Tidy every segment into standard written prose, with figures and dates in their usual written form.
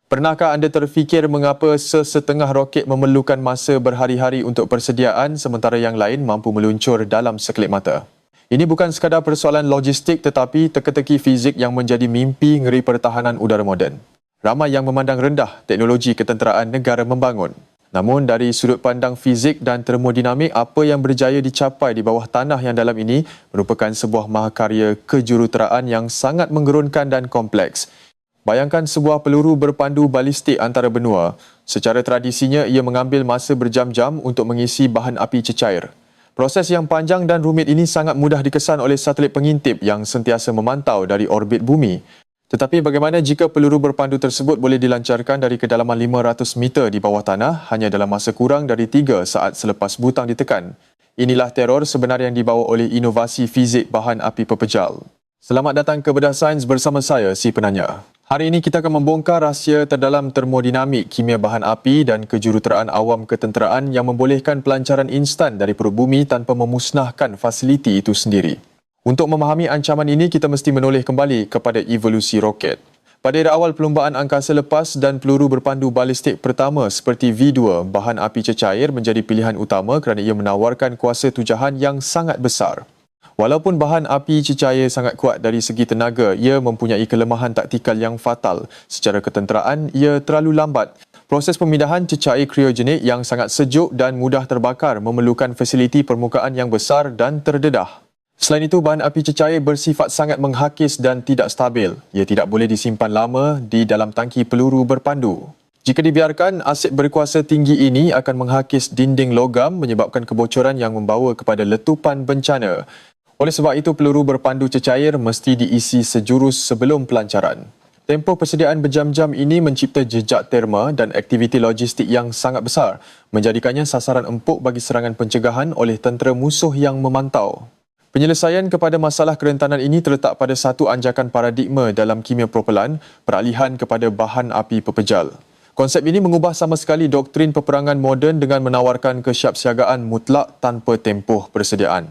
Pernahkah anda terfikir mengapa sesetengah roket memerlukan masa berhari-hari untuk persediaan sementara yang lain mampu meluncur dalam sekelip mata? Ini bukan sekadar persoalan logistik tetapi teka-teki fizik yang menjadi mimpi ngeri pertahanan udara moden. Ramai yang memandang rendah teknologi ketenteraan negara membangun. Namun dari sudut pandang fizik dan termodinamik, apa yang berjaya dicapai di bawah tanah yang dalam ini merupakan sebuah mahakarya kejuruteraan yang sangat menggerunkan dan kompleks. Bayangkan sebuah peluru berpandu balistik antara benua. Secara tradisinya, ia mengambil masa berjam-jam untuk mengisi bahan api cecair. Proses yang panjang dan rumit ini sangat mudah dikesan oleh satelit pengintip yang sentiasa memantau dari orbit bumi. Tetapi bagaimana jika peluru berpandu tersebut boleh dilancarkan dari kedalaman 500 meter di bawah tanah hanya dalam masa kurang dari 3 saat selepas butang ditekan? Inilah teror sebenar yang dibawa oleh inovasi fizik bahan api pepejal. Selamat datang ke Bedah Sains bersama saya, si penanya. Hari ini kita akan membongkar rahsia terdalam termodinamik kimia bahan api dan kejuruteraan awam ketenteraan yang membolehkan pelancaran instan dari perut bumi tanpa memusnahkan fasiliti itu sendiri. Untuk memahami ancaman ini, kita mesti menoleh kembali kepada evolusi roket. Pada era awal perlumbaan angkasa lepas dan peluru berpandu balistik pertama seperti V2, bahan api cecair menjadi pilihan utama kerana ia menawarkan kuasa tujahan yang sangat besar. Walaupun bahan api cecair sangat kuat dari segi tenaga, ia mempunyai kelemahan taktikal yang fatal. Secara ketenteraan, ia terlalu lambat. Proses pemindahan cecair kriogenik yang sangat sejuk dan mudah terbakar memerlukan fasiliti permukaan yang besar dan terdedah. Selain itu, bahan api cecair bersifat sangat menghakis dan tidak stabil. Ia tidak boleh disimpan lama di dalam tangki peluru berpandu. Jika dibiarkan, asid berkuasa tinggi ini akan menghakis dinding logam menyebabkan kebocoran yang membawa kepada letupan bencana. Oleh sebab itu, peluru berpandu cecair mesti diisi sejurus sebelum pelancaran. Tempoh persediaan berjam-jam ini mencipta jejak terma dan aktiviti logistik yang sangat besar, menjadikannya sasaran empuk bagi serangan pencegahan oleh tentera musuh yang memantau. Penyelesaian kepada masalah kerentanan ini terletak pada satu anjakan paradigma dalam kimia propelan, peralihan kepada bahan api pepejal. Konsep ini mengubah sama sekali doktrin peperangan moden dengan menawarkan kesiapsiagaan mutlak tanpa tempoh persediaan.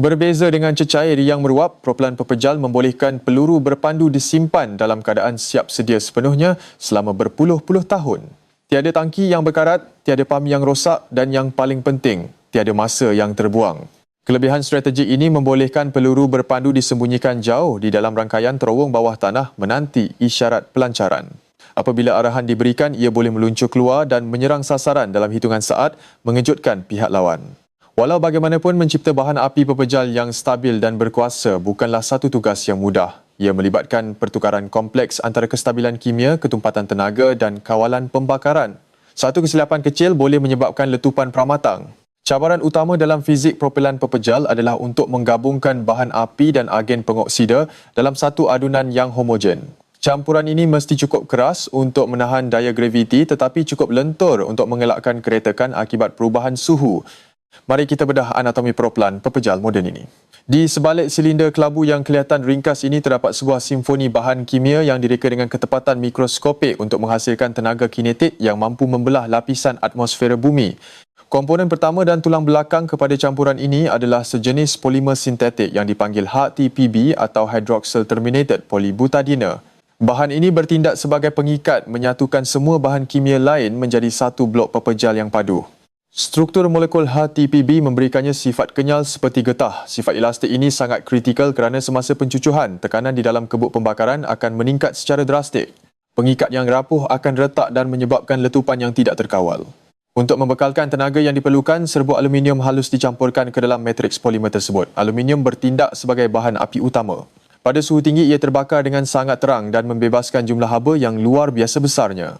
Berbeza dengan cecair yang meruap, propelan pepejal membolehkan peluru berpandu disimpan dalam keadaan siap sedia sepenuhnya selama berpuluh-puluh tahun. Tiada tangki yang berkarat, tiada pam yang rosak dan yang paling penting, tiada masa yang terbuang. Kelebihan strategik ini membolehkan peluru berpandu disembunyikan jauh di dalam rangkaian terowong bawah tanah menanti isyarat pelancaran. Apabila arahan diberikan, ia boleh meluncur keluar dan menyerang sasaran dalam hitungan saat, mengejutkan pihak lawan. Walau bagaimanapun, mencipta bahan api pepejal yang stabil dan berkuasa bukanlah satu tugas yang mudah. Ia melibatkan pertukaran kompleks antara kestabilan kimia, ketumpatan tenaga dan kawalan pembakaran. Satu kesilapan kecil boleh menyebabkan letupan pramatang. Cabaran utama dalam fizik propelan pepejal adalah untuk menggabungkan bahan api dan agen pengoksida dalam satu adunan yang homogen. Campuran ini mesti cukup keras untuk menahan daya graviti tetapi cukup lentur untuk mengelakkan keretakan akibat perubahan suhu. Mari kita bedah anatomi propelan pepejal moden ini. Di sebalik silinder kelabu yang kelihatan ringkas ini terdapat sebuah simfoni bahan kimia yang direka dengan ketepatan mikroskopik untuk menghasilkan tenaga kinetik yang mampu membelah lapisan atmosfera bumi. Komponen pertama dan tulang belakang kepada campuran ini adalah sejenis polimer sintetik yang dipanggil HTPB atau Hydroxyl Terminated Polybutadiene. Bahan ini bertindak sebagai pengikat menyatukan semua bahan kimia lain menjadi satu blok pepejal yang padu. Struktur molekul HTPB memberikannya sifat kenyal seperti getah. Sifat elastik ini sangat kritikal kerana semasa pencucuhan, tekanan di dalam kebuk pembakaran akan meningkat secara drastik. Pengikat yang rapuh akan retak dan menyebabkan letupan yang tidak terkawal. Untuk membekalkan tenaga yang diperlukan, serbuk aluminium halus dicampurkan ke dalam matriks polimer tersebut. Aluminium bertindak sebagai bahan api utama. Pada suhu tinggi, ia terbakar dengan sangat terang dan membebaskan jumlah haba yang luar biasa besarnya.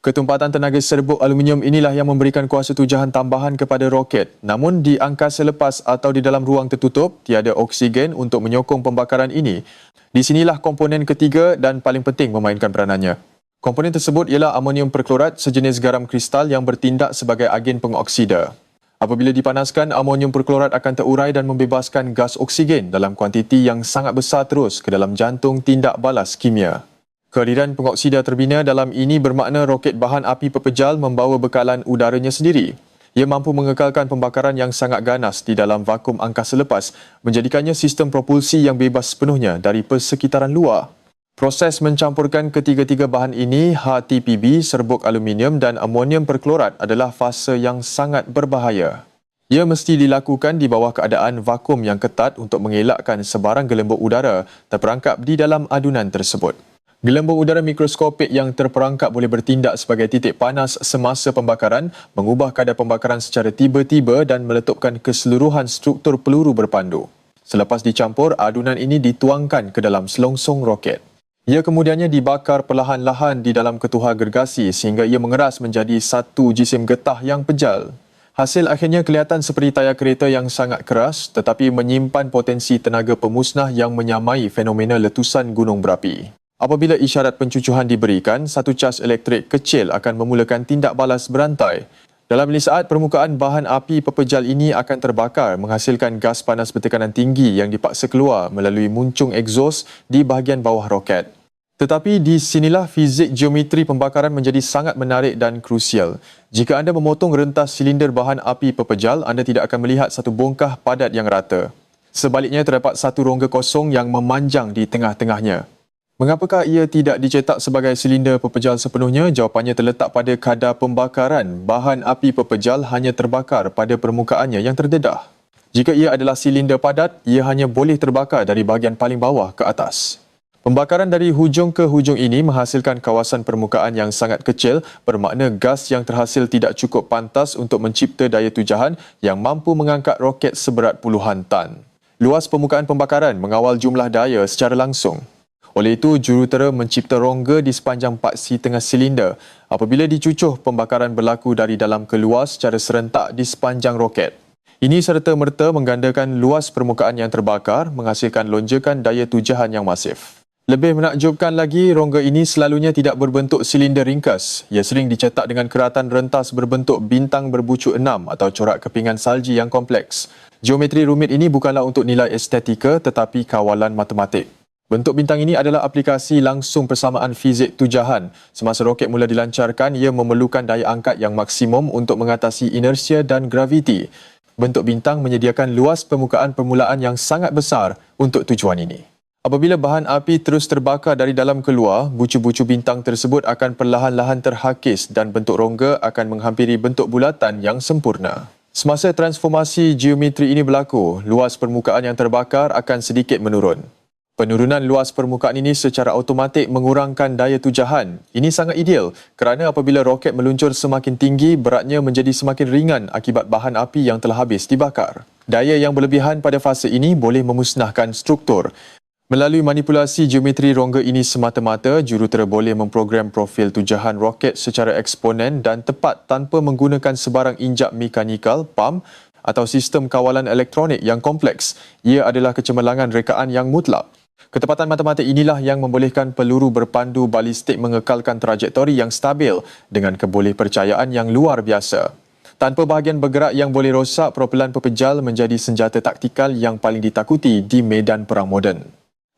Ketumpatan tenaga serbuk aluminium inilah yang memberikan kuasa tujahan tambahan kepada roket. Namun di angkasa lepas atau di dalam ruang tertutup, tiada oksigen untuk menyokong pembakaran ini. Di sinilah komponen ketiga dan paling penting memainkan peranannya. Komponen tersebut ialah amonium perklorat, sejenis garam kristal yang bertindak sebagai agen pengoksida. Apabila dipanaskan, amonium perklorat akan terurai dan membebaskan gas oksigen dalam kuantiti yang sangat besar terus ke dalam jantung tindak balas kimia. Kehadiran pengoksida terbina dalam ini bermakna roket bahan api pepejal membawa bekalan udaranya sendiri. Ia mampu mengekalkan pembakaran yang sangat ganas di dalam vakum angkasa lepas, menjadikannya sistem propulsi yang bebas sepenuhnya dari persekitaran luar. Proses mencampurkan ketiga-tiga bahan ini, HTPB, serbuk aluminium dan amonium perklorat adalah fase yang sangat berbahaya. Ia mesti dilakukan di bawah keadaan vakum yang ketat untuk mengelakkan sebarang gelembung udara terperangkap di dalam adunan tersebut. Gelembung udara mikroskopik yang terperangkap boleh bertindak sebagai titik panas semasa pembakaran, mengubah kadar pembakaran secara tiba-tiba dan meletupkan keseluruhan struktur peluru berpandu. Selepas dicampur, adunan ini dituangkan ke dalam selongsong roket. Ia kemudiannya dibakar perlahan-lahan di dalam ketuhar gergasi sehingga ia mengeras menjadi satu jisim getah yang pejal. Hasil akhirnya kelihatan seperti tayar kereta yang sangat keras tetapi menyimpan potensi tenaga pemusnah yang menyamai fenomena letusan gunung berapi. Apabila isyarat pencucuhan diberikan, satu cas elektrik kecil akan memulakan tindak balas berantai. Dalam minit saat, permukaan bahan api pepejal ini akan terbakar menghasilkan gas panas bertekanan tinggi yang dipaksa keluar melalui muncung egzos di bahagian bawah roket. Tetapi di sinilah fizik geometri pembakaran menjadi sangat menarik dan krusial. Jika anda memotong rentas silinder bahan api pepejal, anda tidak akan melihat satu bongkah padat yang rata. Sebaliknya, terdapat satu rongga kosong yang memanjang di tengah-tengahnya. Mengapakah ia tidak dicetak sebagai silinder pepejal sepenuhnya? Jawapannya terletak pada kadar pembakaran. Bahan api pepejal hanya terbakar pada permukaannya yang terdedah. Jika ia adalah silinder padat, ia hanya boleh terbakar dari bahagian paling bawah ke atas. Pembakaran dari hujung ke hujung ini menghasilkan kawasan permukaan yang sangat kecil, bermakna gas yang terhasil tidak cukup pantas untuk mencipta daya tujahan yang mampu mengangkat roket seberat puluhan tan. Luas permukaan pembakaran mengawal jumlah daya secara langsung. Oleh itu, jurutera mencipta rongga di sepanjang paksi tengah silinder apabila dicucuh pembakaran berlaku dari dalam keluar secara serentak di sepanjang roket. Ini serta-merta menggandakan luas permukaan yang terbakar menghasilkan lonjakan daya tujahan yang masif. Lebih menakjubkan lagi, rongga ini selalunya tidak berbentuk silinder ringkas. Ia sering dicetak dengan keratan rentas berbentuk bintang berbucu 6 atau corak kepingan salji yang kompleks. Geometri rumit ini bukanlah untuk nilai estetika tetapi kawalan matematik. Bentuk bintang ini adalah aplikasi langsung persamaan fizik tujahan. Semasa roket mula dilancarkan, ia memerlukan daya angkat yang maksimum untuk mengatasi inersia dan graviti. Bentuk bintang menyediakan luas permukaan permulaan yang sangat besar untuk tujuan ini. Apabila bahan api terus terbakar dari dalam keluar, bucu-bucu bintang tersebut akan perlahan-lahan terhakis dan bentuk rongga akan menghampiri bentuk bulatan yang sempurna. Semasa transformasi geometri ini berlaku, luas permukaan yang terbakar akan sedikit menurun. Penurunan luas permukaan ini secara automatik mengurangkan daya tujahan. Ini sangat ideal kerana apabila roket meluncur semakin tinggi, beratnya menjadi semakin ringan akibat bahan api yang telah habis dibakar. Daya yang berlebihan pada fasa ini boleh memusnahkan struktur. Melalui manipulasi geometri rongga ini semata-mata, jurutera boleh memprogram profil tujahan roket secara eksponen dan tepat tanpa menggunakan sebarang injap mekanikal, pam atau sistem kawalan elektronik yang kompleks. Ia adalah kecemerlangan rekaan yang mutlak. Ketepatan matematik inilah yang membolehkan peluru berpandu balistik mengekalkan trajektori yang stabil dengan kebolehpercayaan yang luar biasa. Tanpa bahagian bergerak yang boleh rosak, propelan pepejal menjadi senjata taktikal yang paling ditakuti di medan perang moden.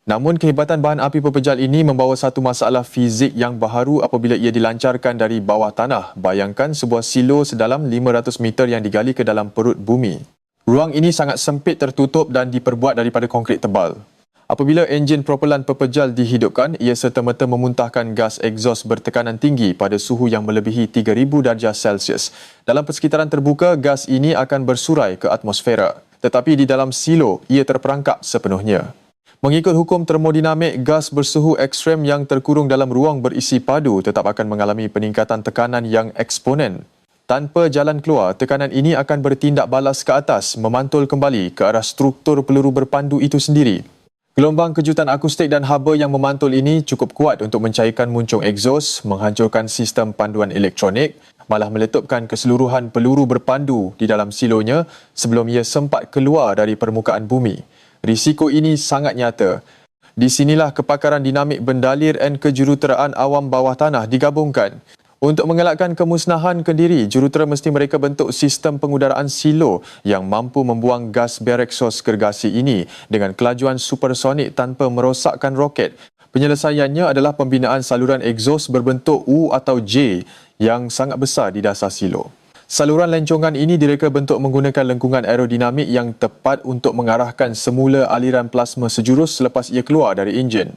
Namun kehebatan bahan api pepejal ini membawa satu masalah fizik yang baharu apabila ia dilancarkan dari bawah tanah. Bayangkan sebuah silo sedalam 500 meter yang digali ke dalam perut bumi. Ruang ini sangat sempit, tertutup dan diperbuat daripada konkrit tebal. Apabila enjin propelan pepejal dihidupkan, ia serta-merta memuntahkan gas egzos bertekanan tinggi pada suhu yang melebihi 3000 darjah Celsius. Dalam persekitaran terbuka, gas ini akan bersurai ke atmosfera. Tetapi di dalam silo, ia terperangkap sepenuhnya. Mengikut hukum termodinamik, gas bersuhu ekstrem yang terkurung dalam ruang berisi padu tetap akan mengalami peningkatan tekanan yang eksponen. Tanpa jalan keluar, tekanan ini akan bertindak balas ke atas, memantul kembali ke arah struktur peluru berpandu itu sendiri. Gelombang kejutan akustik dan haba yang memantul ini cukup kuat untuk mencairkan muncung egzos, menghancurkan sistem panduan elektronik, malah meletupkan keseluruhan peluru berpandu di dalam silonya sebelum ia sempat keluar dari permukaan bumi. Risiko ini sangat nyata. Di sinilah kepakaran dinamik bendalir dan kejuruteraan awam bawah tanah digabungkan. Untuk mengelakkan kemusnahan Kendiri, jurutera mesti mereka bentuk sistem pengudaraan silo yang mampu membuang gas bereksos gergasi ini dengan kelajuan supersonik tanpa merosakkan roket. Penyelesaiannya adalah pembinaan saluran egzos berbentuk U atau J yang sangat besar di dasar silo. Saluran lencongan ini direka bentuk menggunakan lengkungan aerodinamik yang tepat untuk mengarahkan semula aliran plasma sejurus selepas ia keluar dari enjin.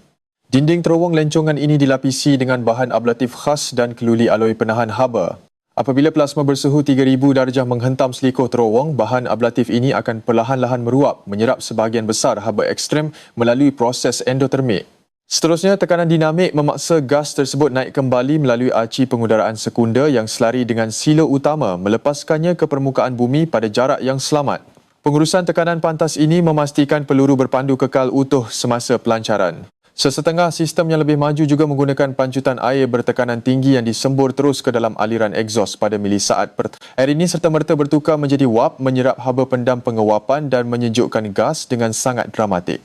Dinding terowong lencongan ini dilapisi dengan bahan ablatif khas dan keluli aloi penahan haba. Apabila plasma bersuhu 3000 darjah menghentam selikoh terowong, bahan ablatif ini akan perlahan-lahan meruap, menyerap sebahagian besar haba ekstrem melalui proses endotermik. Seterusnya, tekanan dinamik memaksa gas tersebut naik kembali melalui arci pengudaraan sekunda yang selari dengan silo utama melepaskannya ke permukaan bumi pada jarak yang selamat. Pengurusan tekanan pantas ini memastikan peluru berpandu kekal utuh semasa pelancaran. Sesetengah sistem yang lebih maju juga menggunakan pancutan air bertekanan tinggi yang disembur terus ke dalam aliran egzos pada milisaat. Air ini serta-merta bertukar menjadi wap, menyerap haba pendam pengewapan dan menyejukkan gas dengan sangat dramatik.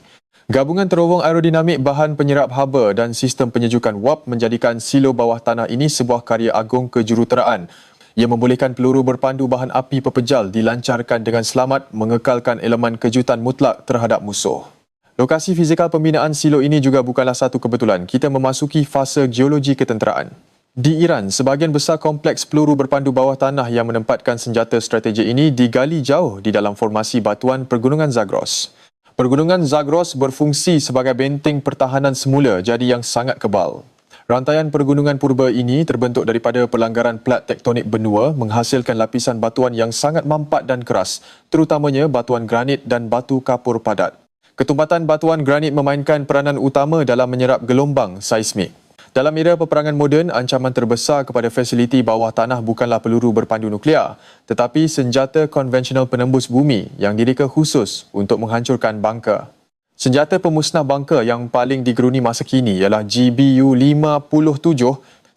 Gabungan terowong aerodinamik, bahan penyerap haba dan sistem penyejukan wap menjadikan silo bawah tanah ini sebuah karya agung kejuruteraan. Ia membolehkan peluru berpandu bahan api pepejal dilancarkan dengan selamat, mengekalkan elemen kejutan mutlak terhadap musuh. Lokasi fizikal pembinaan silo ini juga bukanlah satu kebetulan. Kita memasuki fasa geologi ketenteraan. Di Iran, sebahagian besar kompleks peluru berpandu bawah tanah yang menempatkan senjata strategi ini digali jauh di dalam formasi batuan Pergunungan Zagros. Pergunungan Zagros berfungsi sebagai benteng pertahanan semula jadi yang sangat kebal. Rantaian pergunungan purba ini terbentuk daripada pelanggaran plat tektonik benua menghasilkan lapisan batuan yang sangat mampat dan keras, terutamanya batuan granit dan batu kapur padat. Ketumbatan batuan granit memainkan peranan utama dalam menyerap gelombang seismik. Dalam era peperangan moden, ancaman terbesar kepada fasiliti bawah tanah bukanlah peluru berpandu nuklear, tetapi senjata konvensional penembus bumi yang direka khusus untuk menghancurkan bangka. Senjata pemusnah bangka yang paling digeruni masa kini ialah GBU-57,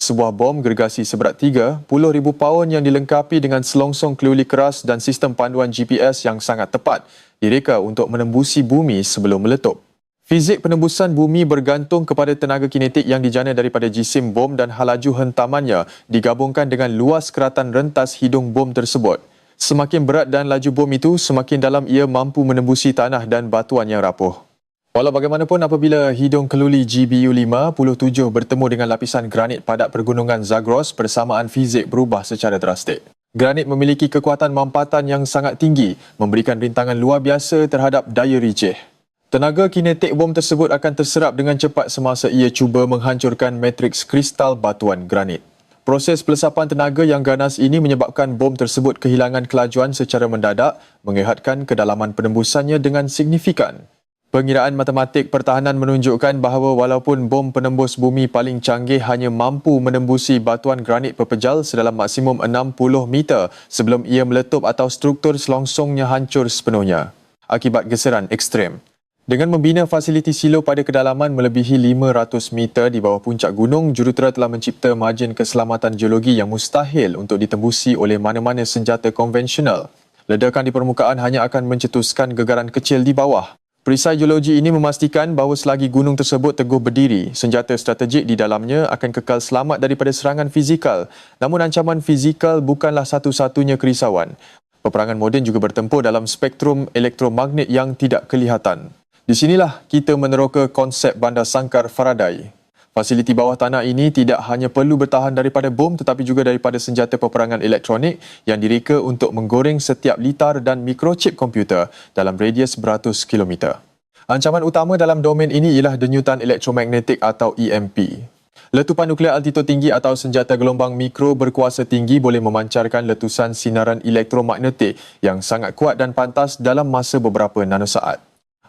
sebuah bom gergasi seberat 30,000 paun yang dilengkapi dengan selongsong keluli keras dan sistem panduan GPS yang sangat tepat, direka untuk menembusi bumi sebelum meletup. Fizik penembusan bumi bergantung kepada tenaga kinetik yang dijana daripada jisim bom dan halaju hentamannya digabungkan dengan luas keratan rentas hidung bom tersebut. Semakin berat dan laju bom itu, semakin dalam ia mampu menembusi tanah dan batuan yang rapuh. Walau bagaimanapun, apabila hidung keluli GBU-57 bertemu dengan lapisan granit padat Pergunungan Zagros, persamaan fizik berubah secara drastik. Granit memiliki kekuatan mampatan yang sangat tinggi, memberikan rintangan luar biasa terhadap daya rijih. Tenaga kinetik bom tersebut akan terserap dengan cepat semasa ia cuba menghancurkan matriks kristal batuan granit. Proses pelesapan tenaga yang ganas ini menyebabkan bom tersebut kehilangan kelajuan secara mendadak, mengehatkan kedalaman penembusannya dengan signifikan. Pengiraan matematik pertahanan menunjukkan bahawa walaupun bom penembus bumi paling canggih hanya mampu menembusi batuan granit pepejal sedalam maksimum 60 meter sebelum ia meletup atau struktur selongsongnya hancur sepenuhnya akibat geseran ekstrem. Dengan membina fasiliti silo pada kedalaman melebihi 500 meter di bawah puncak gunung, jurutera telah mencipta margin keselamatan geologi yang mustahil untuk ditembusi oleh mana-mana senjata konvensional. Ledakan di permukaan hanya akan mencetuskan gegaran kecil di bawah. Perisai geologi ini memastikan bahawa selagi gunung tersebut teguh berdiri, senjata strategik di dalamnya akan kekal selamat daripada serangan fizikal. Namun ancaman fizikal bukanlah satu-satunya kerisauan. Peperangan moden juga bertempur dalam spektrum elektromagnet yang tidak kelihatan. Di sinilah kita meneroka konsep bandar sangkar Faraday. Fasiliti bawah tanah ini tidak hanya perlu bertahan daripada bom tetapi juga daripada senjata peperangan elektronik yang direka untuk menggoreng setiap litar dan mikrochip komputer dalam radius beratus kilometer. Ancaman utama dalam domen ini ialah denyutan elektromagnetik atau EMP. Letupan nuklear altitude tinggi atau senjata gelombang mikro berkuasa tinggi boleh memancarkan letusan sinaran elektromagnetik yang sangat kuat dan pantas dalam masa beberapa nanosaat.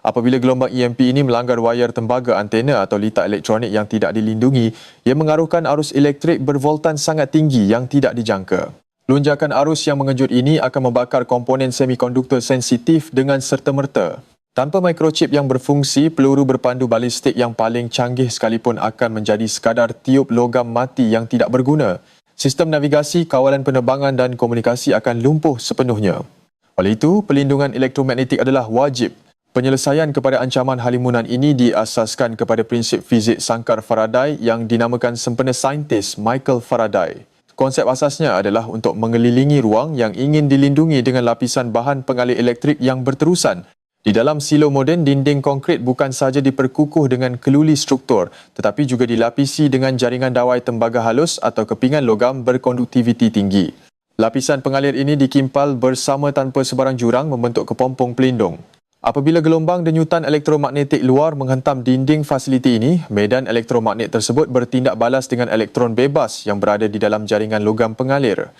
Apabila gelombang EMP ini melanggar wayar tembaga antena atau litar elektronik yang tidak dilindungi, ia mengaruhkan arus elektrik bervoltan sangat tinggi yang tidak dijangka. Lonjakan arus yang mengejut ini akan membakar komponen semikonduktor sensitif dengan serta-merta. Tanpa mikrochip yang berfungsi, peluru berpandu balistik yang paling canggih sekalipun akan menjadi sekadar tiup logam mati yang tidak berguna. Sistem navigasi, kawalan penerbangan dan komunikasi akan lumpuh sepenuhnya. Oleh itu, pelindungan elektromagnetik adalah wajib. Penyelesaian kepada ancaman halimunan ini diasaskan kepada prinsip fizik sangkar Faraday yang dinamakan sempena saintis Michael Faraday. Konsep asasnya adalah untuk mengelilingi ruang yang ingin dilindungi dengan lapisan bahan pengalih elektrik yang berterusan. Di dalam silo moden, dinding konkrit bukan sahaja diperkukuh dengan keluli struktur tetapi juga dilapisi dengan jaringan dawai tembaga halus atau kepingan logam berkonduktiviti tinggi. Lapisan pengalir ini dikimpal bersama tanpa sebarang jurang membentuk kepompong pelindung. Apabila gelombang denyutan elektromagnetik luar menghentam dinding fasiliti ini, medan elektromagnet tersebut bertindak balas dengan elektron bebas yang berada di dalam jaringan logam pengalir.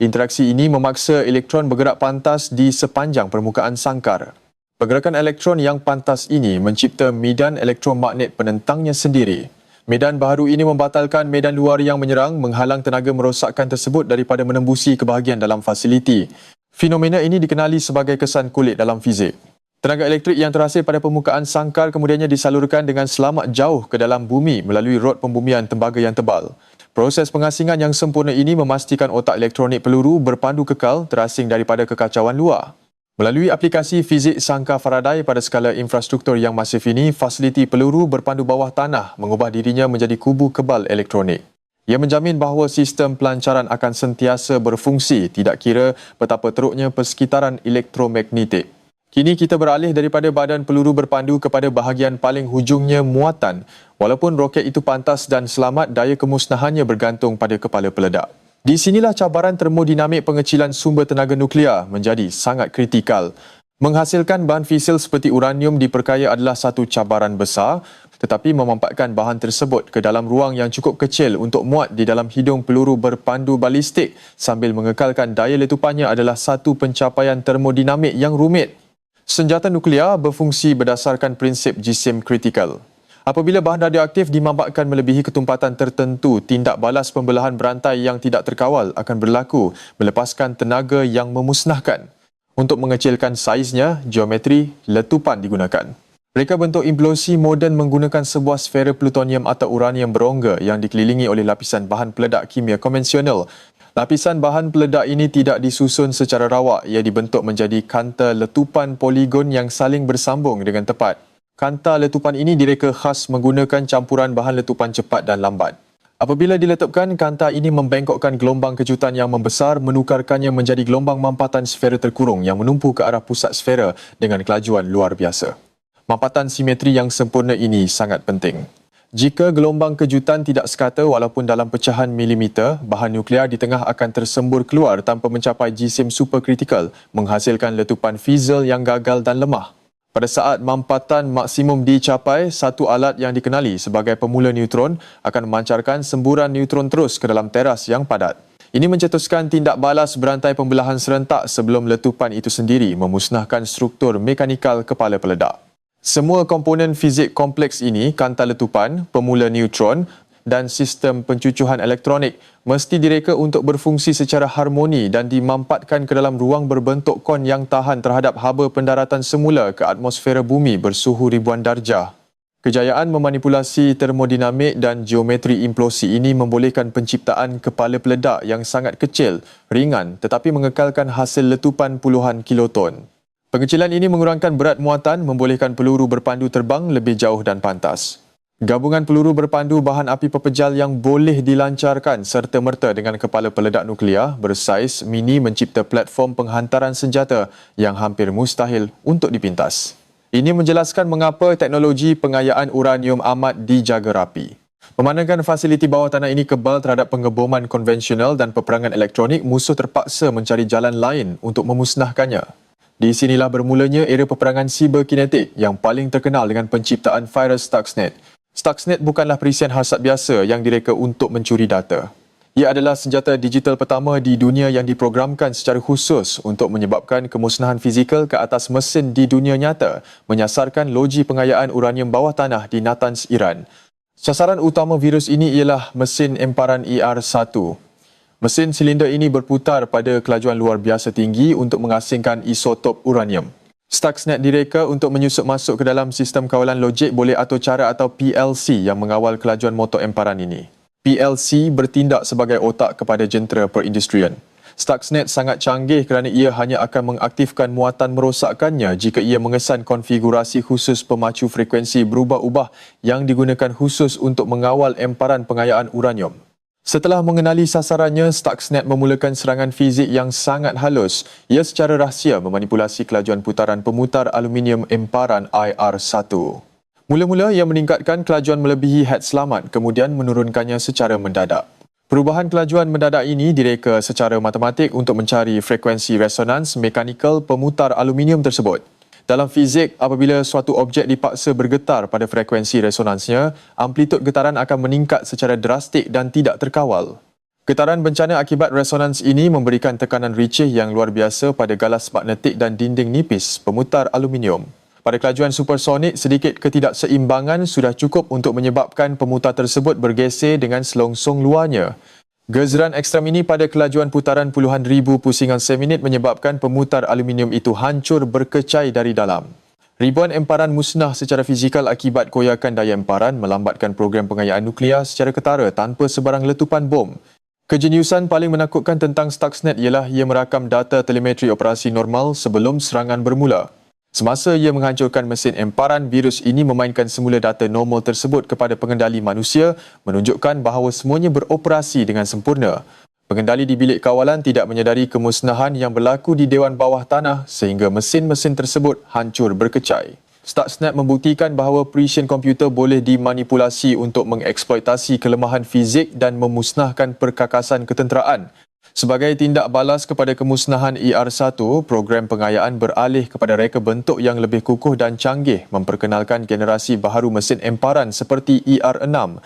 Interaksi ini memaksa elektron bergerak pantas di sepanjang permukaan sangkar. Pergerakan elektron yang pantas ini mencipta medan elektromagnet penentangnya sendiri. Medan baharu ini membatalkan medan luar yang menyerang, menghalang tenaga merosakkan tersebut daripada menembusi ke bahagian dalam fasiliti. Fenomena ini dikenali sebagai kesan kulit dalam fizik. Tenaga elektrik yang terhasil pada permukaan sangkar kemudiannya disalurkan dengan selamat jauh ke dalam bumi melalui rod pembumian tembaga yang tebal. Proses pengasingan yang sempurna ini memastikan otak elektronik peluru berpandu kekal terasing daripada kekacauan luar. Melalui aplikasi fizik sangkar Faraday pada skala infrastruktur yang masif ini, fasiliti peluru berpandu bawah tanah mengubah dirinya menjadi kubu kebal elektronik. Ia menjamin bahawa sistem pelancaran akan sentiasa berfungsi tidak kira betapa teruknya persekitaran elektromagnetik. Kini kita beralih daripada badan peluru berpandu kepada bahagian paling hujungnya muatan. Walaupun roket itu pantas dan selamat, daya kemusnahannya bergantung pada kepala peledak. Di sinilah cabaran termodinamik pengecilan sumber tenaga nuklear menjadi sangat kritikal. Menghasilkan bahan fisil seperti uranium diperkaya adalah satu cabaran besar, tetapi memampatkan bahan tersebut ke dalam ruang yang cukup kecil untuk muat di dalam hidung peluru berpandu balistik sambil mengekalkan daya letupannya adalah satu pencapaian termodinamik yang rumit. Senjata nuklear berfungsi berdasarkan prinsip jisim kritikal. Apabila bahan radioaktif dimampatkan melebihi ketumpatan tertentu, tindak balas pembelahan berantai yang tidak terkawal akan berlaku, melepaskan tenaga yang memusnahkan. Untuk mengecilkan saiznya, geometri letupan digunakan. Reka bentuk implosi moden menggunakan sebuah sfera plutonium atau uranium berongga yang dikelilingi oleh lapisan bahan peledak kimia konvensional. Lapisan bahan peledak ini tidak disusun secara rawak. Ia dibentuk menjadi kanta letupan poligon yang saling bersambung dengan tepat. Kanta letupan ini direka khas menggunakan campuran bahan letupan cepat dan lambat. Apabila diletupkan, kanta ini membengkokkan gelombang kejutan yang membesar, menukarkannya menjadi gelombang mampatan sfera terkurung yang menumpu ke arah pusat sfera dengan kelajuan luar biasa. Mampatan simetri yang sempurna ini sangat penting. Jika gelombang kejutan tidak sekata walaupun dalam pecahan milimeter, bahan nuklear di tengah akan tersembur keluar tanpa mencapai jisim superkritikal, menghasilkan letupan fizzle yang gagal dan lemah. Pada saat mampatan maksimum dicapai, satu alat yang dikenali sebagai pemula neutron akan memancarkan semburan neutron terus ke dalam teras yang padat. Ini mencetuskan tindak balas berantai pembelahan serentak sebelum letupan itu sendiri memusnahkan struktur mekanikal kepala peledak. Semua komponen fizik kompleks ini, kanta letupan, pemula neutron dan sistem pencucuhan elektronik mesti direka untuk berfungsi secara harmoni dan dimampatkan ke dalam ruang berbentuk kon yang tahan terhadap haba pendaratan semula ke atmosfera bumi bersuhu ribuan darjah. Kejayaan memanipulasi termodinamik dan geometri implosi ini membolehkan penciptaan kepala peledak yang sangat kecil, ringan tetapi mengekalkan hasil letupan puluhan kiloton. Pengecilan ini mengurangkan berat muatan, membolehkan peluru berpandu terbang lebih jauh dan pantas. Gabungan peluru berpandu bahan api pepejal yang boleh dilancarkan serta-merta dengan kepala peledak nuklear bersaiz mini mencipta platform penghantaran senjata yang hampir mustahil untuk dipintas. Ini menjelaskan mengapa teknologi pengayaan uranium amat dijaga rapi. Memandangkan fasiliti bawah tanah ini kebal terhadap pengeboman konvensional dan peperangan elektronik, musuh terpaksa mencari jalan lain untuk memusnahkannya. Di sinilah bermulanya era peperangan siberkinetik yang paling terkenal dengan penciptaan virus Stuxnet. Stuxnet bukanlah perisian hasad biasa yang direka untuk mencuri data. Ia adalah senjata digital pertama di dunia yang diprogramkan secara khusus untuk menyebabkan kemusnahan fizikal ke atas mesin di dunia nyata, menyasarkan loji pengayaan uranium bawah tanah di Natanz, Iran. Sasaran utama virus ini ialah mesin emparan ER1. Mesin silinder ini berputar pada kelajuan luar biasa tinggi untuk mengasingkan isotop uranium. Stuxnet direka untuk menyusup masuk ke dalam sistem kawalan logik boleh atur cara atau PLC yang mengawal kelajuan motor emparan ini. PLC bertindak sebagai otak kepada jentera perindustrian. Stuxnet sangat canggih kerana ia hanya akan mengaktifkan muatan merosakkannya jika ia mengesan konfigurasi khusus pemacu frekuensi berubah-ubah yang digunakan khusus untuk mengawal emparan pengayaan uranium. Setelah mengenali sasarannya, Stuxnet memulakan serangan fizik yang sangat halus. Ia secara rahsia memanipulasi kelajuan putaran pemutar aluminium emparan IR1. Mula-mula ia meningkatkan kelajuan melebihi had selamat, kemudian menurunkannya secara mendadak. Perubahan kelajuan mendadak ini direka secara matematik untuk mencari frekuensi resonans mekanikal pemutar aluminium tersebut. Dalam fizik, apabila suatu objek dipaksa bergetar pada frekuensi resonansnya, amplitud getaran akan meningkat secara drastik dan tidak terkawal. Getaran bencana akibat resonans ini memberikan tekanan ricih yang luar biasa pada galas magnetik dan dinding nipis pemutar aluminium. Pada kelajuan supersonik, sedikit ketidakseimbangan sudah cukup untuk menyebabkan pemutar tersebut bergeser dengan selongsong luarnya. Gezeran ekstrem ini pada kelajuan putaran puluhan ribu pusingan seminit menyebabkan pemutar aluminium itu hancur berkecai dari dalam. Ribuan emparan musnah secara fizikal akibat koyakan daya emparan melambatkan program pengayaan nuklear secara ketara tanpa sebarang letupan bom. Kejeniusan paling menakutkan tentang Stuxnet ialah ia merakam data telemetri operasi normal sebelum serangan bermula. Semasa ia menghancurkan mesin emparan, virus ini memainkan semula data normal tersebut kepada pengendali manusia, menunjukkan bahawa semuanya beroperasi dengan sempurna. Pengendali di bilik kawalan tidak menyedari kemusnahan yang berlaku di dewan bawah tanah sehingga mesin-mesin tersebut hancur berkecai. Stuxnet membuktikan bahawa precision komputer boleh dimanipulasi untuk mengeksploitasi kelemahan fizik dan memusnahkan perkakasan ketenteraan. Sebagai tindak balas kepada kemusnahan ER1, program pengayaan beralih kepada reka bentuk yang lebih kukuh dan canggih memperkenalkan generasi baharu mesin emparan seperti ER6.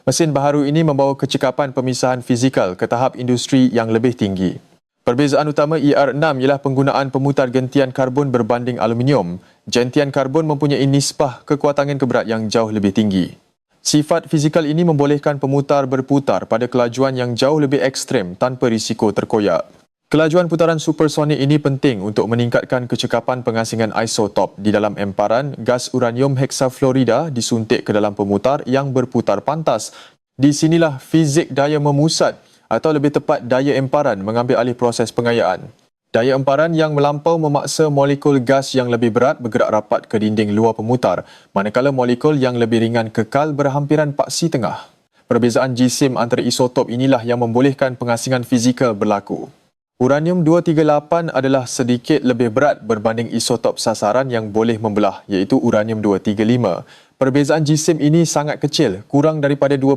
Mesin baharu ini membawa kecekapan pemisahan fizikal ke tahap industri yang lebih tinggi. Perbezaan utama ER6 ialah penggunaan pemutar gentian karbon berbanding aluminium. Gentian karbon mempunyai nisbah kekuatan keberat yang jauh lebih tinggi. Sifat fizikal ini membolehkan pemutar berputar pada kelajuan yang jauh lebih ekstrem tanpa risiko terkoyak. Kelajuan putaran supersonik ini penting untuk meningkatkan kecekapan pengasingan isotop di dalam emparan. Gas uranium heksafluorida disuntik ke dalam pemutar yang berputar pantas. Di sinilah fizik daya memusat atau lebih tepat daya emparan mengambil alih proses pengayaan. Daya emparan yang melampau memaksa molekul gas yang lebih berat bergerak rapat ke dinding luar pemutar, manakala molekul yang lebih ringan kekal berhampiran paksi tengah. Perbezaan jisim antara isotop inilah yang membolehkan pengasingan fizikal berlaku. Uranium-238 adalah sedikit lebih berat berbanding isotop sasaran yang boleh membelah, iaitu uranium-235. Perbezaan jisim ini sangat kecil, kurang daripada 2%.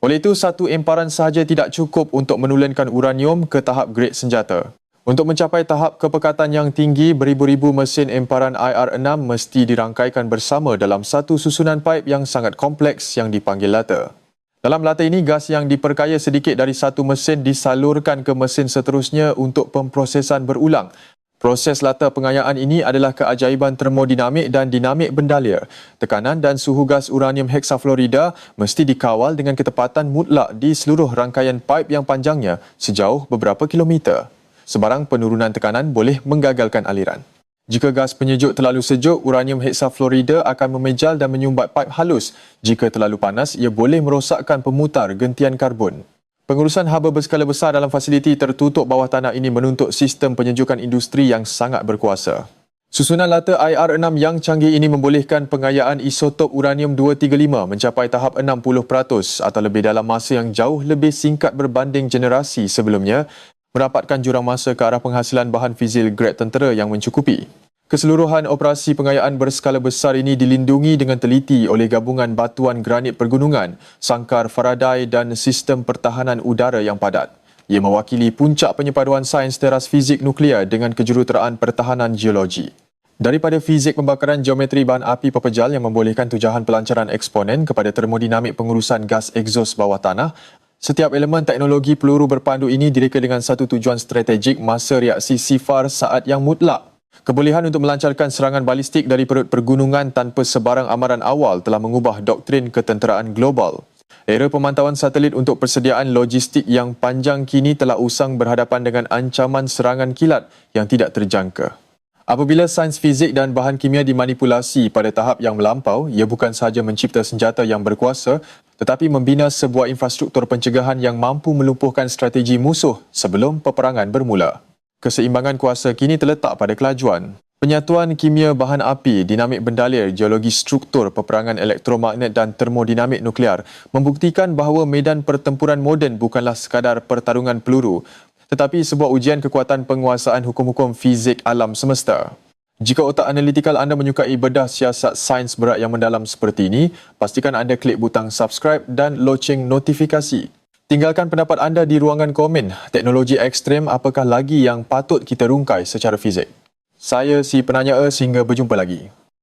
Oleh itu, satu emparan sahaja tidak cukup untuk menulunkan uranium ke tahap grade senjata. Untuk mencapai tahap kepekatan yang tinggi, beribu-ribu mesin emparan IR6 mesti dirangkaikan bersama dalam satu susunan paip yang sangat kompleks yang dipanggil lata. Dalam lata ini, gas yang diperkaya sedikit dari satu mesin disalurkan ke mesin seterusnya untuk pemprosesan berulang. Proses lata pengayaan ini adalah keajaiban termodinamik dan dinamik bendalia. Tekanan dan suhu gas uranium heksafluorida mesti dikawal dengan ketepatan mutlak di seluruh rangkaian paip yang panjangnya sejauh beberapa kilometer. Sebarang penurunan tekanan boleh menggagalkan aliran. Jika gas penyejuk terlalu sejuk, uranium heksafluorida akan memejal dan menyumbat paip halus. Jika terlalu panas, ia boleh merosakkan pemutar gentian karbon. Pengurusan haba berskala besar dalam fasiliti tertutup bawah tanah ini menuntut sistem penyejukan industri yang sangat berkuasa. Susunan lata IR6 yang canggih ini membolehkan pengayaan isotop uranium-235 mencapai tahap 60% atau lebih dalam masa yang jauh lebih singkat berbanding generasi sebelumnya, merapatkan jurang masa ke arah penghasilan bahan fisil grade tentera yang mencukupi. Keseluruhan operasi pengayaan berskala besar ini dilindungi dengan teliti oleh gabungan batuan granit pergunungan, sangkar Faraday dan sistem pertahanan udara yang padat. Ia mewakili puncak penyepaduan sains teras fizik nuklear dengan kejuruteraan pertahanan geologi. Daripada fizik pembakaran geometri bahan api pepejal yang membolehkan tujahan pelancaran eksponen kepada termodinamik pengurusan gas egzos bawah tanah, setiap elemen teknologi peluru berpandu ini direka dengan satu tujuan strategik masa reaksi sifar saat yang mutlak. Kebolehan untuk melancarkan serangan balistik dari perut pergunungan tanpa sebarang amaran awal telah mengubah doktrin ketenteraan global. Era pemantauan satelit untuk persediaan logistik yang panjang kini telah usang berhadapan dengan ancaman serangan kilat yang tidak terjangka. Apabila sains fizik dan bahan kimia dimanipulasi pada tahap yang melampau, ia bukan sahaja mencipta senjata yang berkuasa, tetapi membina sebuah infrastruktur pencegahan yang mampu melumpuhkan strategi musuh sebelum peperangan bermula. Keseimbangan kuasa kini terletak pada kelajuan. Penyatuan kimia bahan api, dinamik bendalir, geologi struktur, peperangan elektromagnet dan termodinamik nuklear membuktikan bahawa medan pertempuran moden bukanlah sekadar pertarungan peluru, tetapi sebuah ujian kekuatan penguasaan hukum-hukum fizik alam semesta. Jika otak analitikal anda menyukai bedah siasat sains berat yang mendalam seperti ini, pastikan anda klik butang subscribe dan loceng notifikasi. Tinggalkan pendapat anda di ruangan komen. Teknologi ekstrem apakah lagi yang patut kita rungkai secara fizik? Saya si penanya sehingga berjumpa lagi.